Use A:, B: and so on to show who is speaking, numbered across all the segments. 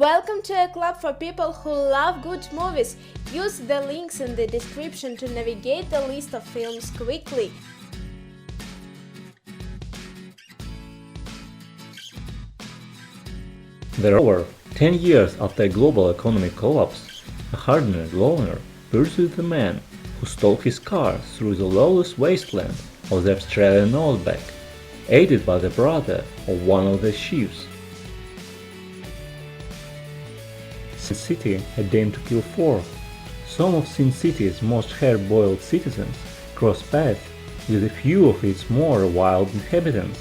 A: Welcome to a club for people who love good movies. Use the links in the description to navigate the list of films quickly.
B: The Rover, 10 years after a global economic collapse, a hardened loner pursued the man who stole his car through the lawless wasteland of the Australian outback, aided by the brother of one of the chiefs. Sin City had aimed to kill 4. Some of Sin City's most hard-boiled citizens crossed paths with a few of its more wild inhabitants.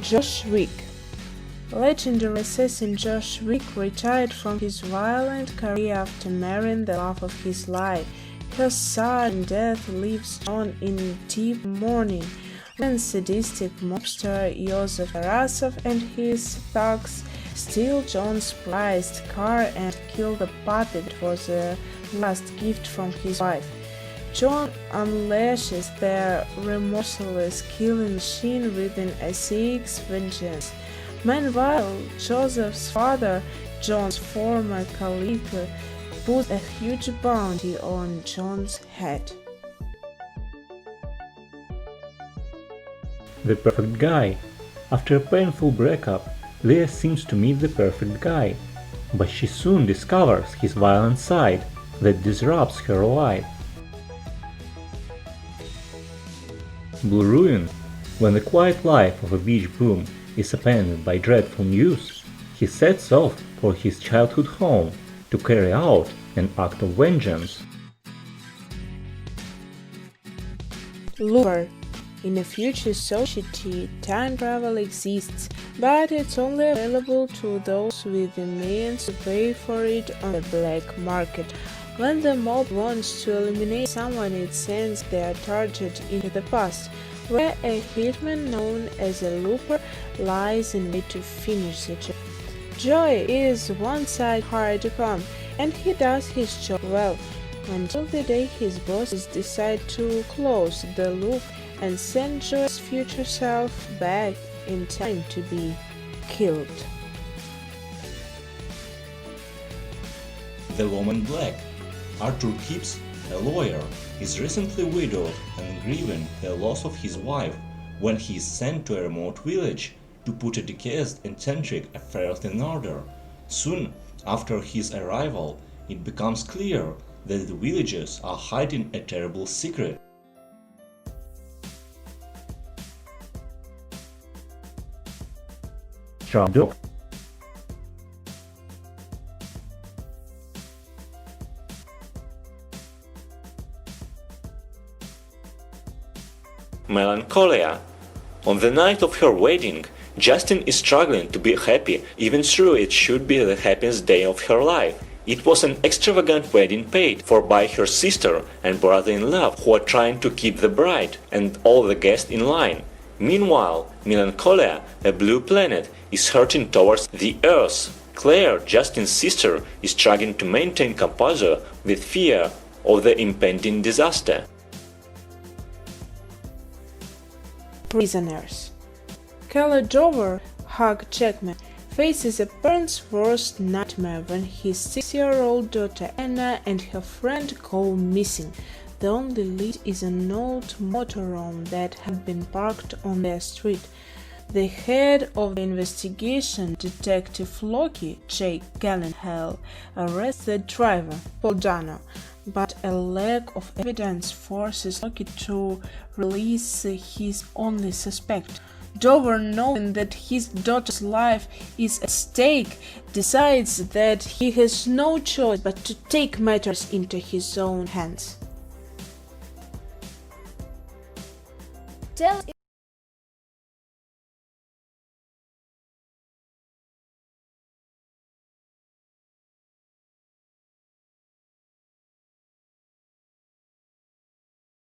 C: Josh Wick. Legendary assassin Josh Wick retired from his violent career after marrying the love of his life. Her sudden death leaves John in deep mourning when sadistic mobster Joseph Tarasov and his thugs steal John's prized car and kill the puppy that was the last gift from his wife. John unleashes their remorseless killing machine with an asaic's vengeance. Meanwhile, Joseph's father, John's former colleague, puts a huge bounty on John's head.
B: The perfect guy. After a painful breakup, Leah seems to meet the perfect guy, but she soon discovers his violent side that disrupts her life. Blue Ruin. When the quiet life of a beach bum is upended by dreadful news, he sets off for his childhood home to carry out an act of vengeance.
C: Rover. In a future society, time travel exists, but it's only available to those with the means to pay for it on the black market. When the mob wants to eliminate someone, it sends their target into the past, where a hitman known as a looper lies in wait to finish the job. Joy is one side hard to come, and he does his job well, until the day his bosses decide to close the loop and send Joy's future self back in time to be killed.
D: The Woman Black. Arthur Gibbs, a lawyer, is recently widowed and grieving the loss of his wife when he is sent to a remote village to put a decayed eccentric affairs in order. Soon after his arrival, it becomes clear that the villagers are hiding a terrible secret.
B: Dog.
E: Melancholia. On the night of her wedding, Justin is struggling to be happy, even though it should be the happiest day of her life. It was an extravagant wedding paid for by her sister and brother-in-law, who are trying to keep the bride and all the guests in line. Meanwhile, Melancholia, a blue planet, is hurtling towards the Earth. Claire, Justin's sister, is struggling to maintain composure with fear of the impending disaster.
C: Prisoners. Kelly Rover, Hugh Jackman, faces a parent's worst nightmare when his 6-year-old daughter Anna and her friend go missing. The only lead is an old motorhome that had been parked on their street. The head of the investigation, Detective Loki, Jake Gyllenhaal, arrests the driver, Paul Dano, but a lack of evidence forces Loki to release his only suspect. Dover, knowing that his daughter's life is at stake, decides that he has no choice but to take matters into his own hands.
A: Tell